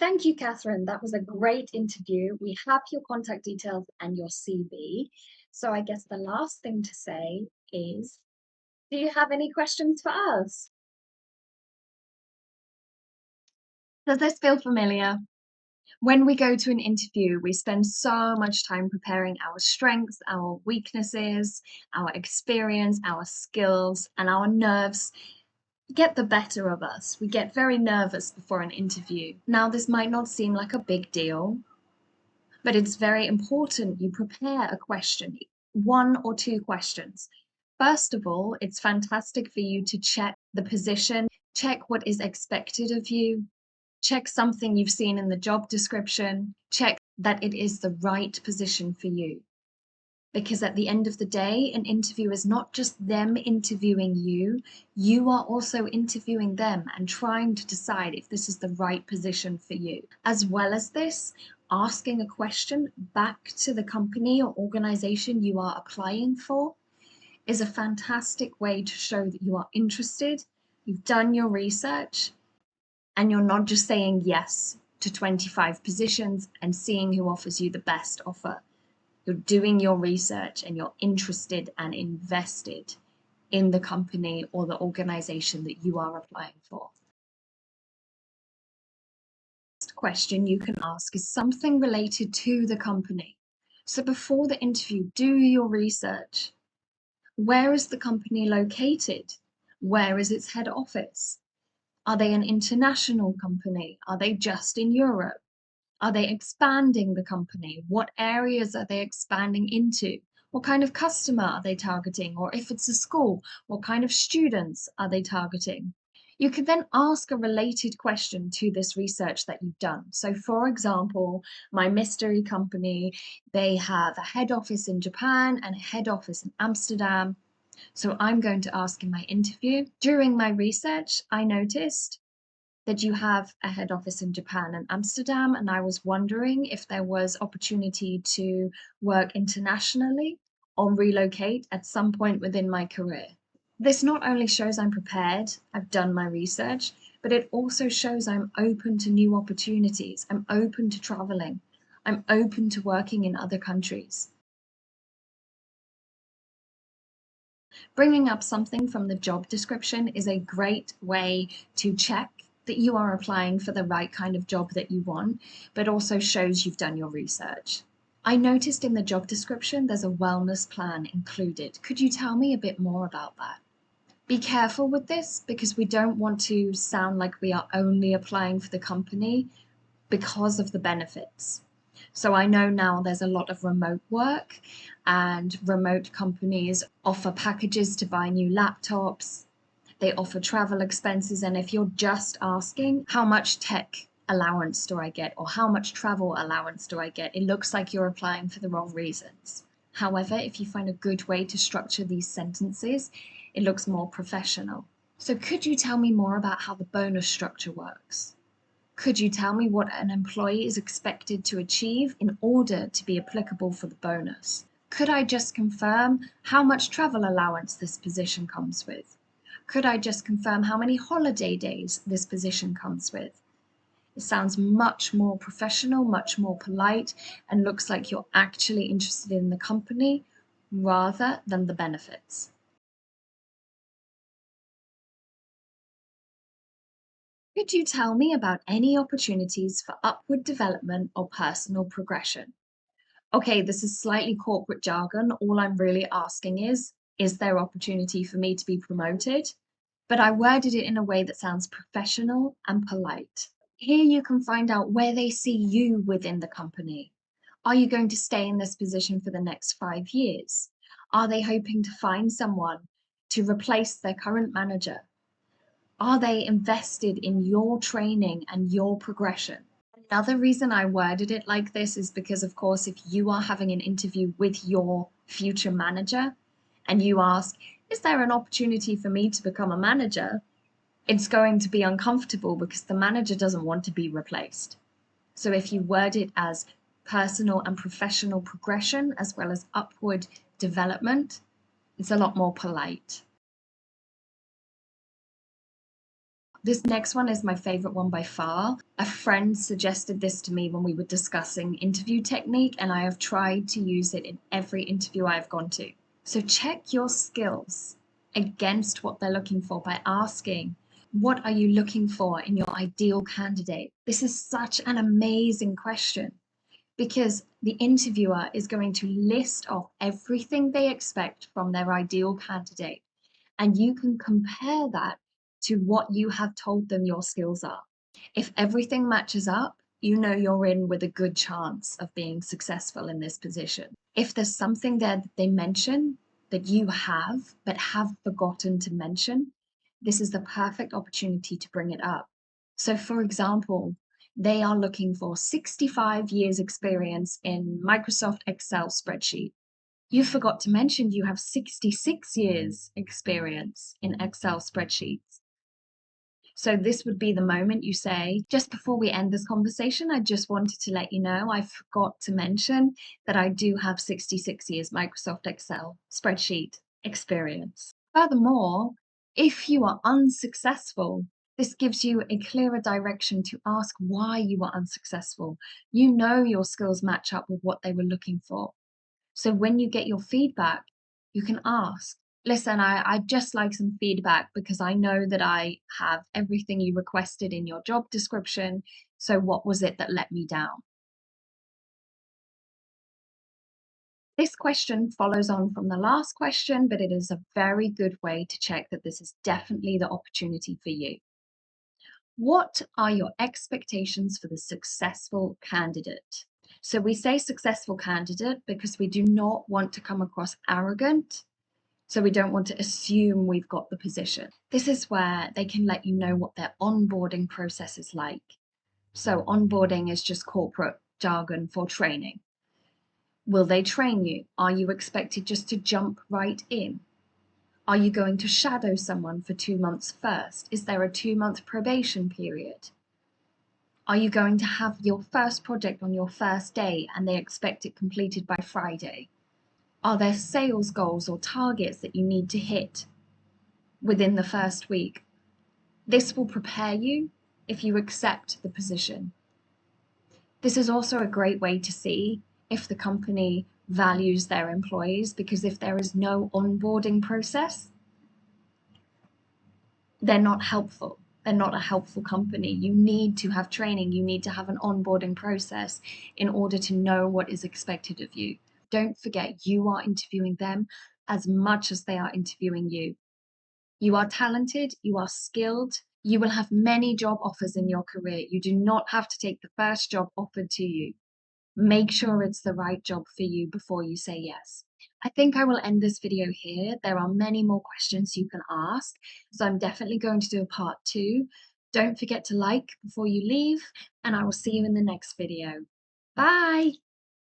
Thank you, Catherine. That was a great interview. We have your contact details and your CV. So I guess the last thing to say is, do you have any questions for us? Does this feel familiar? When we go to an interview, we spend so much time preparing our strengths, our weaknesses, our experience, our skills, and our nerves get the better of us. We get very nervous before an interview. Now, this might not seem like a big deal, but it's very important you prepare a question, one or two questions. First of all, it's fantastic for you to check the position, check what is expected of you, check something you've seen in the job description, check that it is the right position for you. Because at the end of the day, an interview is not just them interviewing you are also interviewing them and trying to decide if this is the right position for you. As well as this, asking a question back to the company or organization you are applying for is a fantastic way to show that you are interested, you've done your research, and you're not just saying yes to 25 positions and seeing who offers you the best offer. You're doing your research and you're interested and invested in the company or the organization that you are applying for. Next question you can ask is something related to the company. So before the interview, do your research. Where is the company located? Where is its head office? Are they an international company? Are they just in Europe? Are they expanding the company? What areas are they expanding into? What kind of customer are they targeting? Or if it's a school, what kind of students are they targeting? You can then ask a related question to this research that you've done. So, for example, my mystery company, they have a head office in Japan and a head office in Amsterdam. So, I'm going to ask in my interview. During my research, I noticed that you have a head office in Japan and Amsterdam, and I was wondering if there was opportunity to work internationally or relocate at some point within my career. This not only shows I'm prepared, I've done my research, but it also shows I'm open to new opportunities. I'm open to traveling. I'm open to working in other countries. Bringing up something from the job description is a great way to check that you are applying for the right kind of job that you want, but also shows you've done your research. I noticed in the job description there's a wellness plan included. Could you tell me a bit more about that? Be careful with this because we don't want to sound like we are only applying for the company because of the benefits. So I know now there's a lot of remote work and remote companies offer packages to buy new laptops. They offer travel expenses. And if you're just asking how much tech allowance do I get or how much travel allowance do I get, it looks like you're applying for the wrong reasons. However, if you find a good way to structure these sentences, it looks more professional. So could you tell me more about how the bonus structure works? Could you tell me what an employee is expected to achieve in order to be applicable for the bonus? Could I just confirm how much travel allowance this position comes with? Could I just confirm how many holiday days this position comes with? It sounds much more professional, much more polite, and looks like you're actually interested in the company rather than the benefits. Could you tell me about any opportunities for upward development or personal progression? Okay, this is slightly corporate jargon. All I'm really asking is there opportunity for me to be promoted? But I worded it in a way that sounds professional and polite. Here you can find out where they see you within the company. Are you going to stay in this position for the next 5 years? Are they hoping to find someone to replace their current manager? Are they invested in your training and your progression? Another reason I worded it like this is because, of course, if you are having an interview with your future manager and you ask, is there an opportunity for me to become a manager? It's going to be uncomfortable because the manager doesn't want to be replaced. So if you word it as personal and professional progression as well as upward development, it's a lot more polite. This next one is my favorite one by far. A friend suggested this to me when we were discussing interview technique, and I have tried to use it in every interview I've gone to. So check your skills against what they're looking for by asking, what are you looking for in your ideal candidate? This is such an amazing question because the interviewer is going to list off everything they expect from their ideal candidate, and you can compare that to what you have told them your skills are. If everything matches up, you know you're in with a good chance of being successful in this position. If there's something there that they mention that you have but have forgotten to mention, this is the perfect opportunity to bring it up. So, for example, they are looking for 65 years experience in Microsoft Excel spreadsheet. You forgot to mention you have 66 years experience in Excel spreadsheets. So this would be the moment you say, just before we end this conversation, I just wanted to let you know I forgot to mention that I do have 66 years Microsoft Excel spreadsheet experience. Furthermore, if you are unsuccessful, this gives you a clearer direction to ask why you were unsuccessful. You know your skills match up with what they were looking for. So when you get your feedback, you can ask, listen, I'd just like some feedback because I know that I have everything you requested in your job description. So what was it that let me down? This question follows on from the last question, but it is a very good way to check that this is definitely the opportunity for you. What are your expectations for the successful candidate? So we say successful candidate because we do not want to come across arrogant. So we don't want to assume we've got the position. This is where they can let you know what their onboarding process is like. So onboarding is just corporate jargon for training. Will they train you? Are you expected just to jump right in? Are you going to shadow someone for 2 months first? Is there a 2-month probation period? Are you going to have your first project on your first day and they expect it completed by Friday? Are there sales goals or targets that you need to hit within the first week? This will prepare you if you accept the position. This is also a great way to see if the company values their employees, because if there is no onboarding process, they're not helpful. They're not a helpful company. You need to have training. You need to have an onboarding process in order to know what is expected of you. Don't forget, you are interviewing them as much as they are interviewing you. You are talented, you are skilled, you will have many job offers in your career. You do not have to take the first job offered to you. Make sure it's the right job for you before you say yes. I think I will end this video here. There are many more questions you can ask, so I'm definitely going to do a part 2. Don't forget to like before you leave, and I will see you in the next video. Bye!